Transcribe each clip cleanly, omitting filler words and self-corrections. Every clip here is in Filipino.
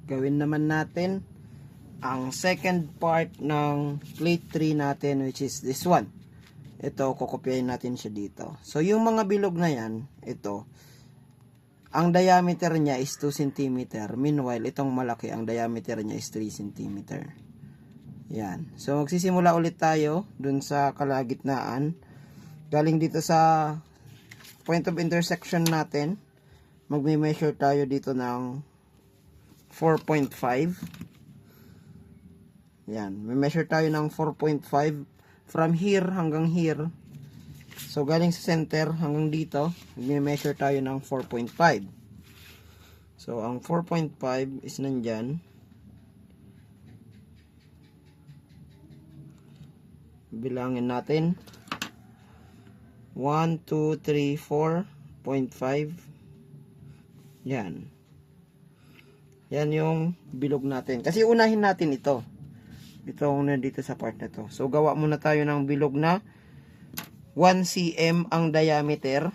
gawin naman natin ang second part ng plate 3 natin, which is this one. Ito, kokopyahin natin siya dito. So, yung mga bilog na yan, ito, ang diameter niya is 2 cm. Meanwhile, itong malaki, ang diameter niya is 3 cm. Yan. So, magsisimula ulit tayo dun sa kalagitnaan. Galing dito sa point of intersection natin, magme-measure tayo dito ng 4.5. Yan. May measure tayo ng 4.5 from here hanggang here. So, galing sa center hanggang dito, magme-measure tayo ng 4.5. So, ang 4.5 is nandyan. Bilangin natin. 1, 2, 3, 4.5. Yan. Yan yung bilog natin. Kasi unahin natin ito. Ito una dito sa part na to. So, gawa muna tayo ng bilog na 1 cm ang diameter.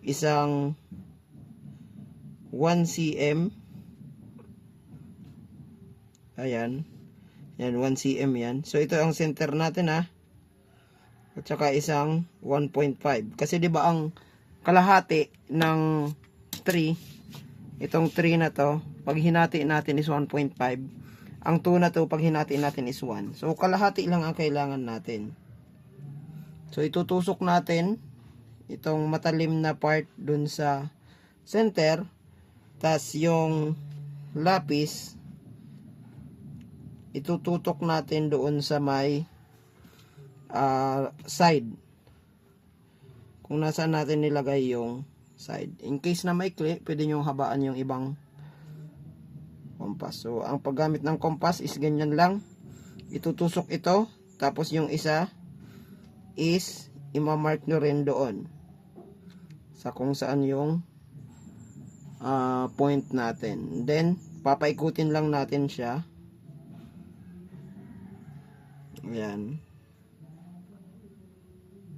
Isang 1 cm. Ayan. Yan, 1 cm yan. So, ito ang center natin ha. At saka isang 1.5. Kasi di ba ang kalahati ng 3, itong 3 na to, pag hinati natin is 1.5. Ang 2 na to, pag hinati natin is 1. So, kalahati lang ang kailangan natin. So, itutusok natin itong matalim na part dun sa center. Tas yung lapis, itututok natin doon sa may side. Kung nasaan natin nilagay yung side. In case na may clip, pwede nyo habaan yung ibang kompas. So, ang paggamit ng kompas is ganyan lang. Itutusok ito. Tapos yung isa is imamark nyo rin doon. Sa kung saan yung point natin. Then, papaikutin lang natin siya. Ayan.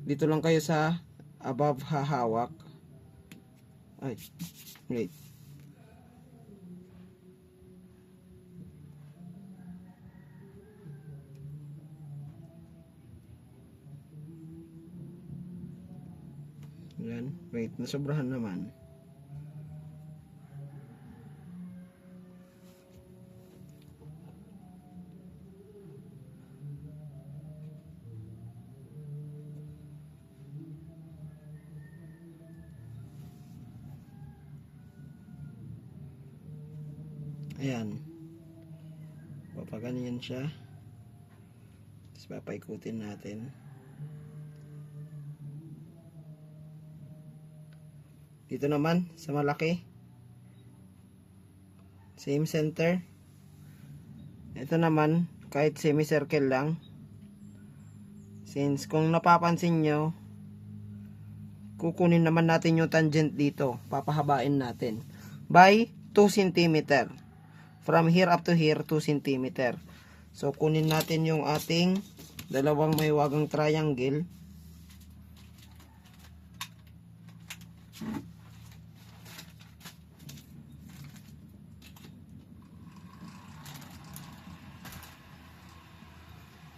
Dito lang kayo sa above hahawak. Ay, wait. Ayan, wait, nasobrahan naman. Ayan. Papaganyan siya. Tapos papaikutin natin. Dito naman, sa malaki. Same center. Ito naman, kahit semicircle lang. Since kung napapansin nyo, kukunin naman natin yung tangent dito. Papahabain natin. By 2 cm. From here up to here, 2 cm. So, kunin natin yung ating dalawang may wagang triangle.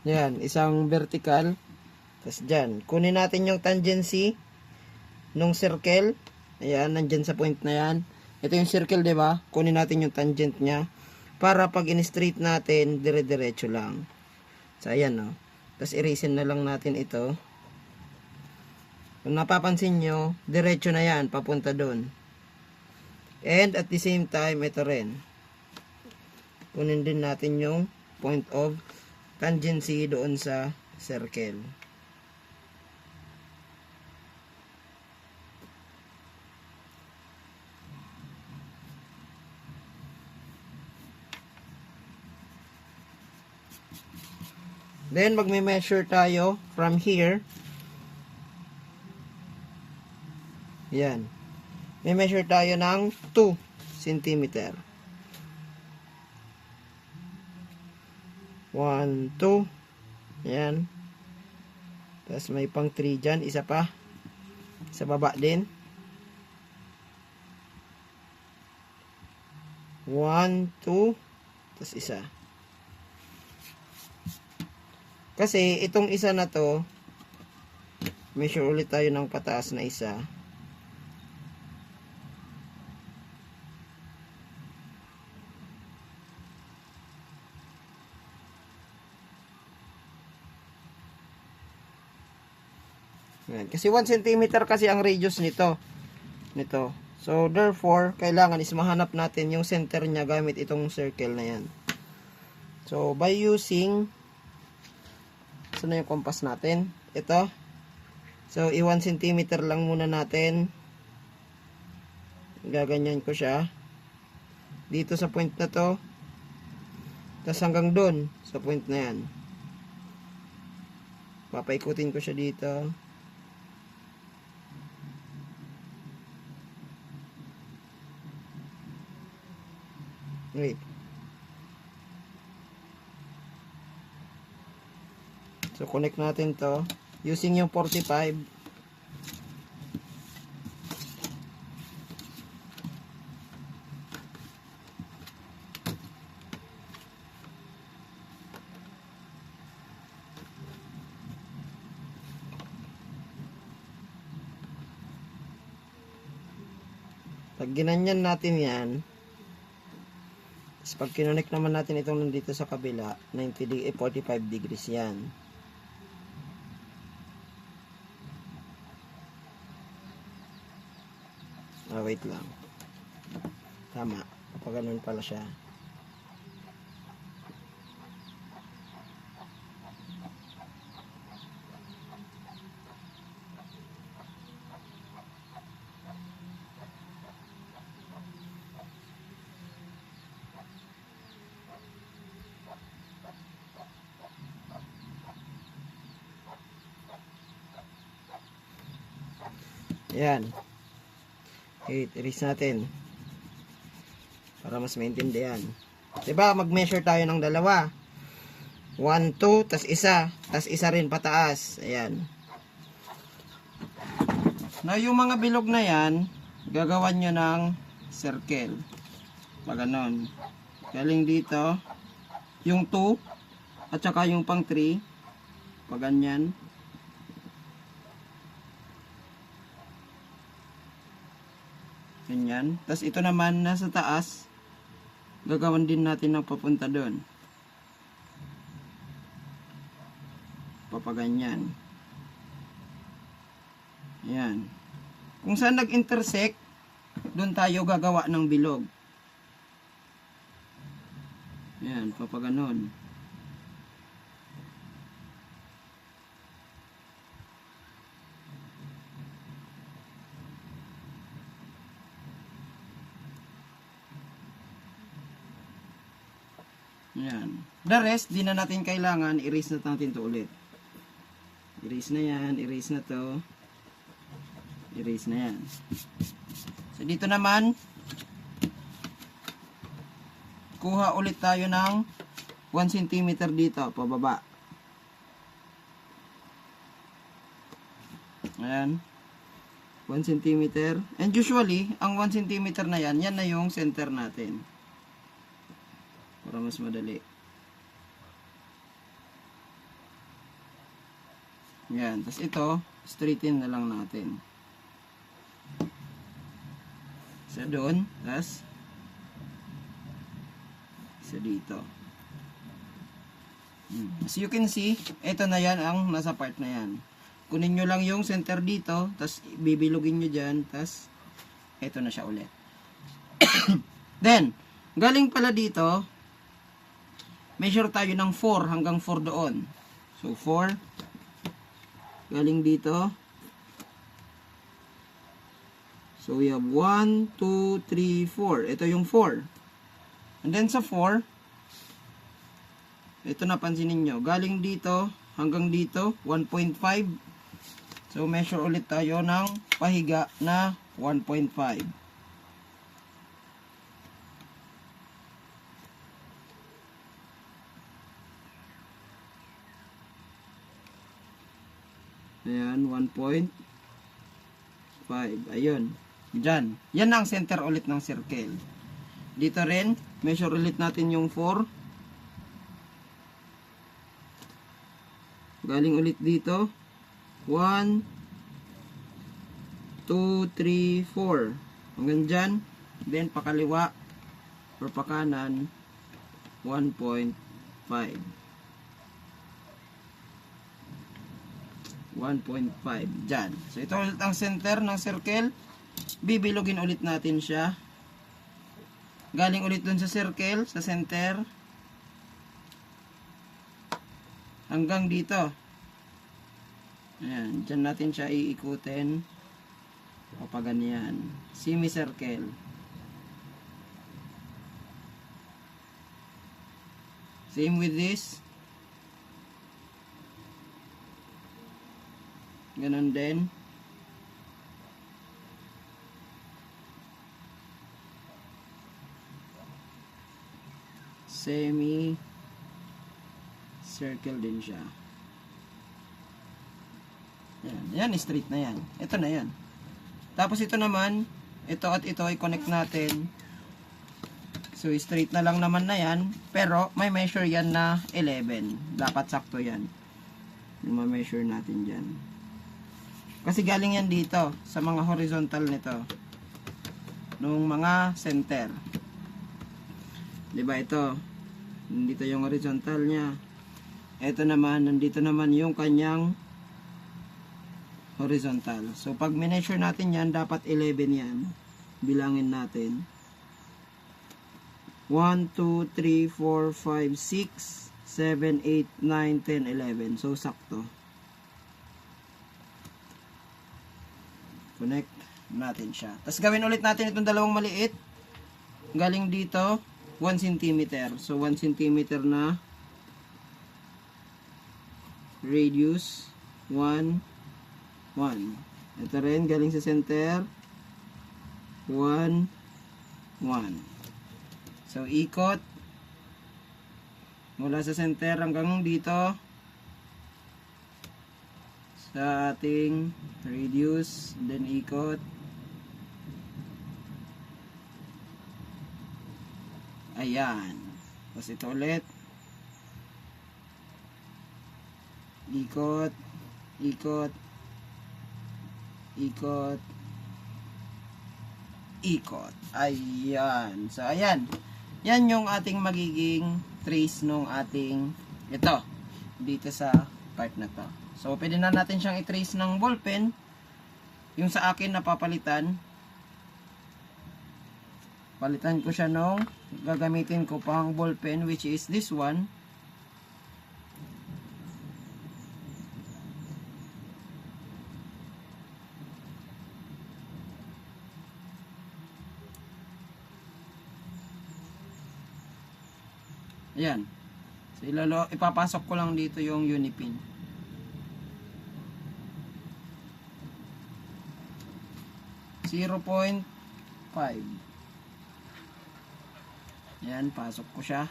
Yan, isang vertical. Tapos dyan, kunin natin yung tangency nung circle. Ayan, nandyan sa point na yan. Ito yung circle, diba? Kunin natin yung tangent niya. Para pag in-straight natin, dire-diretso lang. So, ayan, no? Tapos, erasin na lang natin ito. Kung napapansin nyo, diretso na yan, papunta doon. And, at the same time, ito rin. Kunin din natin yung point of tangency doon sa circle. Then, magme-measure tayo from here. Yan. May measure tayo ng 2 cm. 1, 2. Yan. Tapos may pang 3 dyan. Isa pa. Sa baba din. 1, 2, tas isa. Kasi itong isa na to, measure ulit tayo ng pataas na isa. Yan. Kasi 1 cm kasi ang radius nito. So, therefore, kailangan is mahanap natin yung center niya gamit itong circle na yan. So, by using, saan na yung compass natin? Ito. So, i-1 cm lang muna natin. Gaganyan ko siya. Dito sa point na to. Tapos hanggang doon, sa point na yan. Papaikutin ko siya dito. Wait. So, connect natin to. Using yung 45. Pag ginanyan natin yan, pag kinonek naman natin itong nandito sa kabila, 45 degrees yan. Wait lang. Tama. Kapag ganun pala siya. Ayan. Erase natin. Para mas maintindihan. Diba, mag-measure tayo ng dalawa. 1, 2, tas isa rin pataas. Ayan. Now, yung mga bilog na yan, gagawan nyo ng circle. Pag ganon. Galing dito, yung 2, at saka yung pang 3, pag ganyan. Ganyan. Tapos ito naman nasa taas, gagawan din natin ng papunta doon. Papaganyan. Yan. Kung saan nag-intersect, doon tayo gagawa ng bilog. Yan, papaganon. Yan. The rest, di na natin kailangan. Erase na natin to ulit. Erase na yan. Erase na to. Erase na yan. So, dito naman, kuha ulit tayo ng 1 cm dito, pababa. Ayan. 1 cm. And usually, ang 1 cm na yan, yan na yung center natin. Para mas madali. Yan. Tapos ito, straighten na lang natin. Isa doon. Tapos, isa dito. As you can see, ito na yan ang nasa part na yan. Kunin nyo lang yung center dito, tapos bibilugin nyo dyan, tapos ito na siya ulit. Then, galing pala dito, measure tayo ng 4 hanggang 4 doon. So, 4. Galing dito. So, we have 1, 2, 3, 4. Ito yung 4. And then sa 4, ito napansin ninyo. Galing dito hanggang dito, 1.5. So, measure ulit tayo ng pahiga na 1.5. Ayan, 1.5. Ayun. Diyan. Yan ang center ulit ng circle. Dito rin, measure ulit natin yung 4. Galing ulit dito. 1, 2, 3, 4. Hanggang dyan. Then, pakaliwa or pakanan, 1.5. 1.5 dyan. So, ito ulit ang center ng circle. Bibilogin ulit natin siya. Galing ulit dun sa circle, sa center. Hanggang dito. Ayan, dyan natin siya iikutin. O pa ganyan. Semicircle. Same with this. Ganon din. Semi circle din siya. Yan, straight na yan. Ito na yan. Tapos ito naman, ito at ito i-connect natin. So straight na lang naman na yan, pero may measure yan na 11. Dapat sakto yan. Yung ma-measure natin dyan. Kasi galing yan dito sa mga horizontal nito. Nung mga center. 'Di ba ito? Nandito yung horizontal niya. Ito naman, nandito naman yung kanyang horizontal. So pag measure natin yan, dapat 11 yan. Bilangin natin. 1, 2, 3, 4, 5, 6, 7, 8, 9, 10, 11. So sakto. Connect natin siya. Tapos gawin ulit natin itong dalawang maliit. Galing dito, 1 cm. So 1 cm na radius. 1, 1. Ito rin, galing sa center. 1, 1. So ikot. Mula sa center hanggang dito. Sa ating radius, then ikot. Ayan. Tapos ito ulit. Ikot, ikot, ikot, ikot. Ayan. So ayan. Yan yung ating magiging trace nung ating ito. Dito sa part na to. So, pwede na natin siyang i-trace ng ballpen. Yung sa akin napapalitan. Palitan ko siya nung gagamitin ko pang ballpen, which is this one. Ayan. So, ipapasok ko lang dito yung unipin. .5. Yan, pasok ko siya.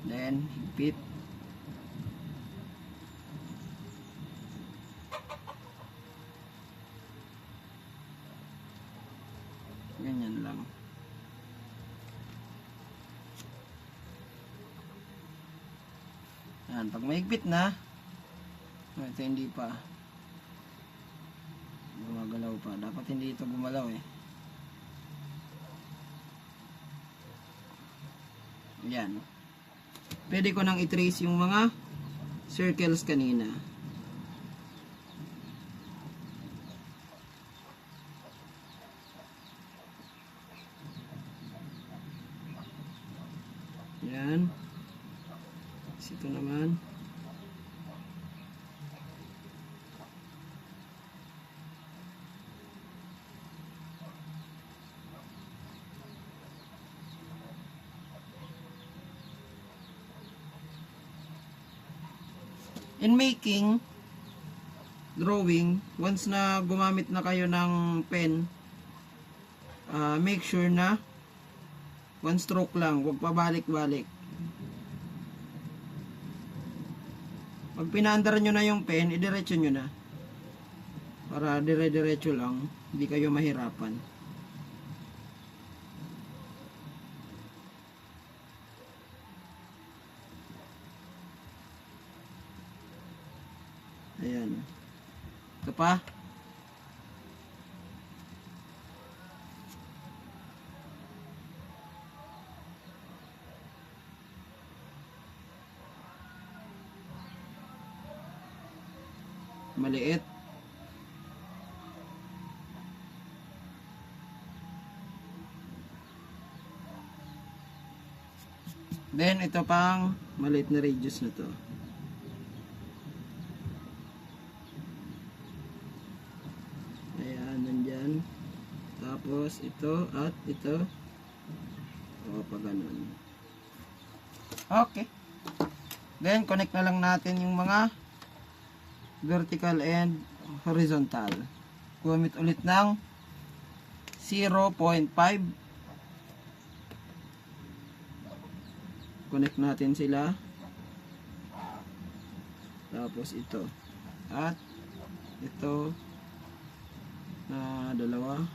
Then, higpit. Ganyan lang. Yan, pag mahigpit na, ito hindi pa. Gumagalaw pa. Dapat hindi ito gumalaw eh. Yan. Pwede ko nang i-trace yung mga circles kanina. Yan. Ito naman. In making drawing, once na gumamit na kayo ng pen, make sure na one stroke lang, huwag pabalik-balik. Pag pinaandar nyo na yung pen, idiretso nyo na. Para dire-diretso lang, hindi kayo mahirapan. Ayan. Ito pa. Maliit. Then, ito pang maliit na radius na to. Ayan, nandyan. Tapos, ito at ito. O, pa ganun. Okay. Then, connect na lang natin yung mga vertical and horizontal. Gumamit ulit ng 0.5. Connect natin sila. Tapos ito. At ito na dalawa.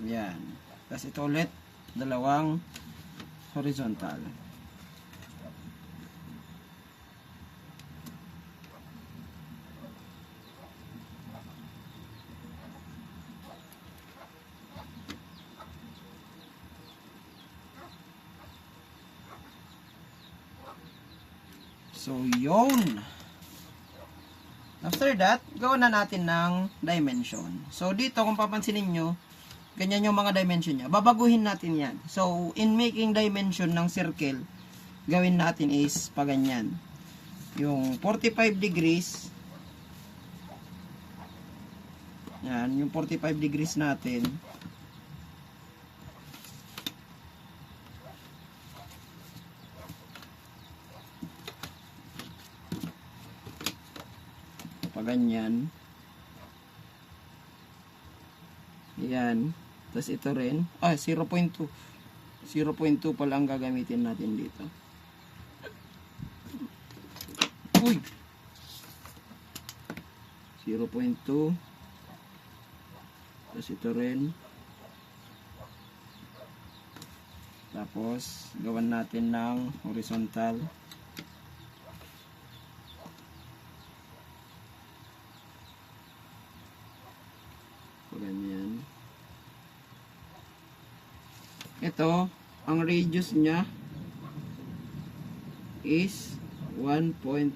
Yan. Tapos ito ulit, dalawang horizontal. So, yun. After that, gawin na natin ng dimension. So, dito kung papansinin nyo, ganyan yung mga dimension niya. Babaguhin natin yan. So, in making dimension ng circle, gawin natin is paganyan. Yung 45 degrees, yan, yung 45 degrees natin, paganyan. Yan. Tapos ito rin. 0.2. 0.2 pala ang gagamitin natin dito. Uy! 0.2. Tapos ito rin. Tapos, gawan natin ng horizontal. Ganyan. Ito, ang radius niya is 1.5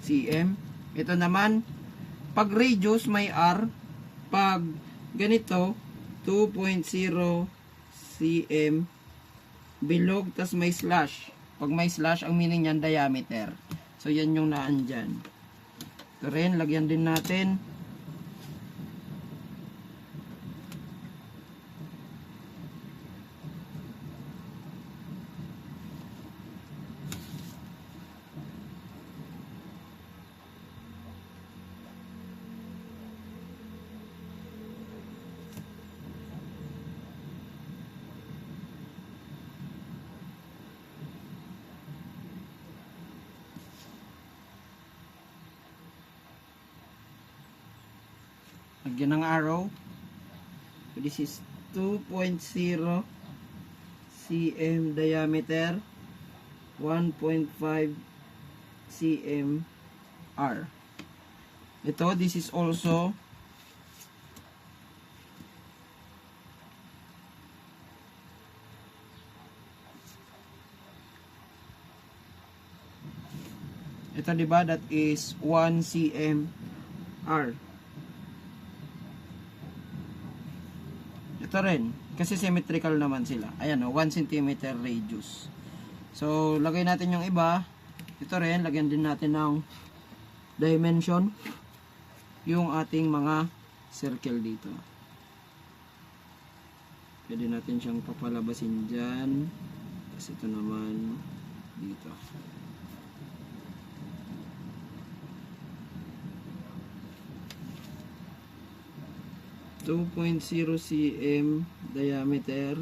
cm. Ito naman, pag radius may R, pag ganito 2.0 cm bilog, tas may slash. Pag may slash, ang meaning niyan diameter. So yan yung naandyan. Ito rin, lagyan din natin. Lagyan ng arrow. So this is 2.0 cm diameter, 1.5 cm R. Ito, this is also ito, diba, that is 1 cm R. Ito rin, kasi symmetrical naman sila. Ayan o, 1 cm radius. So, lagay natin yung iba. Ito rin, lagyan din natin ng dimension yung ating mga circle dito. Pwede natin siyang papalabasin dyan. Tapos ito naman dito. 2.0 cm diameter,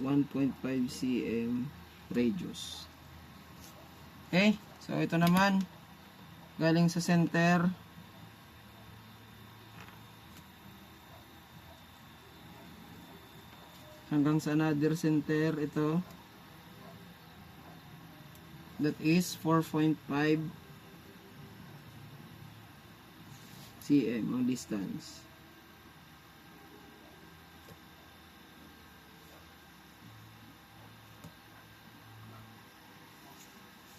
1.5 cm radius. Okay, so ito naman galing sa center, hanggang sa another center ito. That is 4.5 cm ang distance.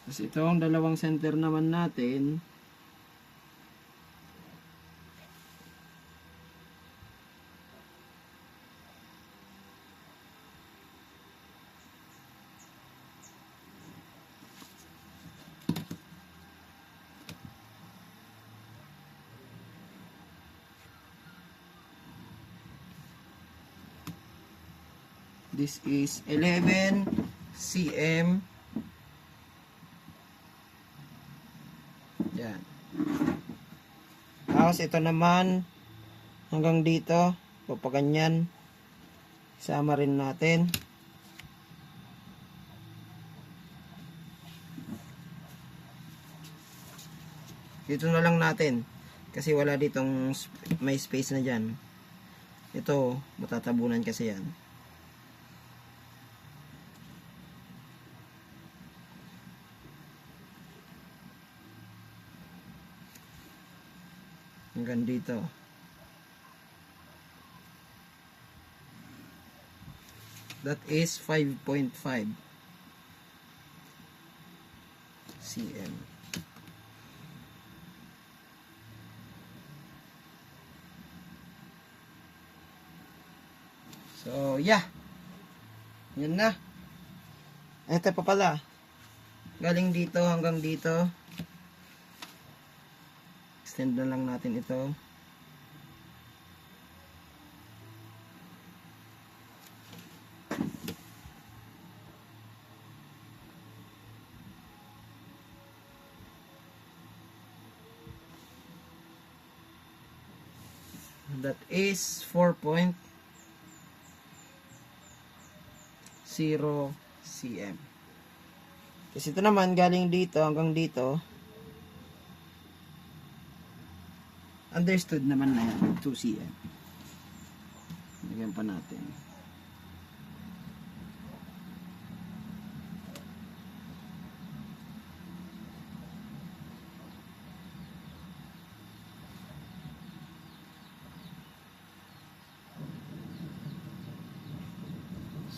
Tapos itong dalawang center naman natin, this is 11 cm. Yan. Tapos ito naman hanggang dito, papaganyan. Isama rin natin. Dito na lang natin kasi wala ditong may space na dyan. Ito, matatabunan kasi yan. Hanggang dito. That is 5.5 cm. So, yeah. Yan na. Ito pa pala. Galing dito hanggang dito. Extend na lang natin ito. That is 4.0 cm. Kasi ito naman galing dito hanggang dito. Understood naman na yan, 2 cm. Lagyan pa natin.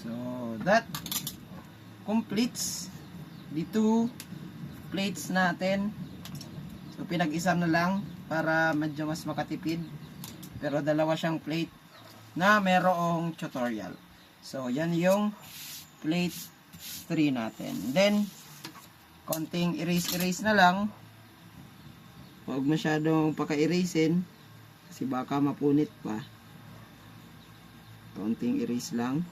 So, that completes the 2 plates natin. So, pinag-isa na lang para medyo mas makatipid. Pero dalawa siyang plate na merong tutorial. So, yan yung plate 3 natin. Then, konting erase na lang. Huwag masyadong paka-erasein kasi baka mapunit pa. Konting erase lang.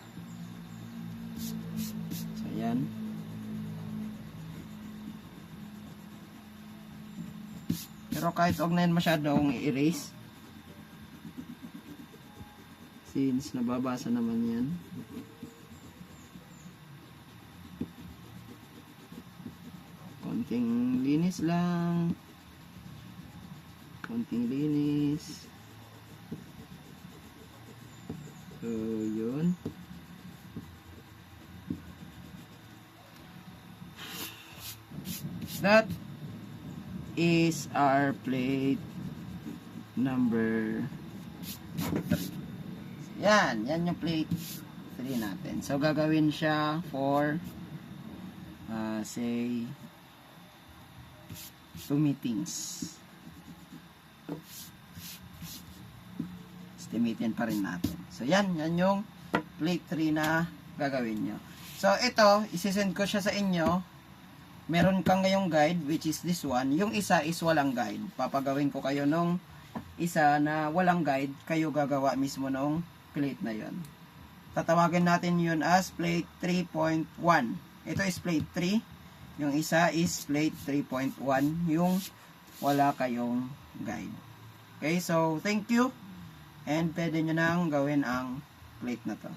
So, yan. Pero kahit huwag na yan masyadong i-erase. Since nababasa naman yan. Konting linis lang. Konting linis. So, yun. That is our plate number 3. Yan yung plate 3 natin. So, gagawin siya for say 2 meetings. Estimatein pa rin natin. So, yan yung plate 3 na gagawin nyo. So, ito, isisend ko siya sa inyo. Meron kang ngayong guide, which is this one. Yung isa is walang guide. Papagawin ko kayo nung isa na walang guide. Kayo gagawa mismo nung plate na yon. Tatawagin natin yun as plate 3.1. Ito is plate 3. Yung isa is plate 3.1. Yung wala kayong guide. Okay, so thank you. And pwede nyo nang gawin ang plate na to.